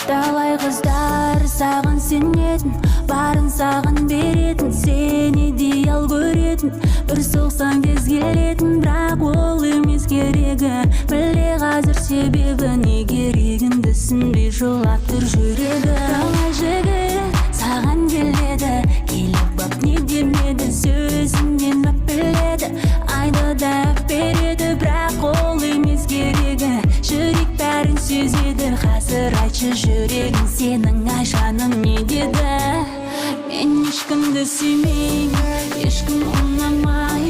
Талай қыздар саған сенетін, барын саған беретін, сені идеал көретін, бір соқсан кез келетін, бірақ ол емес керегі. Біле қазір себебі не керегіңді түсінбей жылап тұр жүрегі. Талай жігіт саған келеді, келіп бап не демеді, сөзіңнен бап біледі, айды да береді, бірақ ол емес керегі. Жүрек бәрін сезеді, қазір айтшы жүрегің сенің, ай жаным не деді? Мен ешкімді сүймеймін, ешкім ұнамай,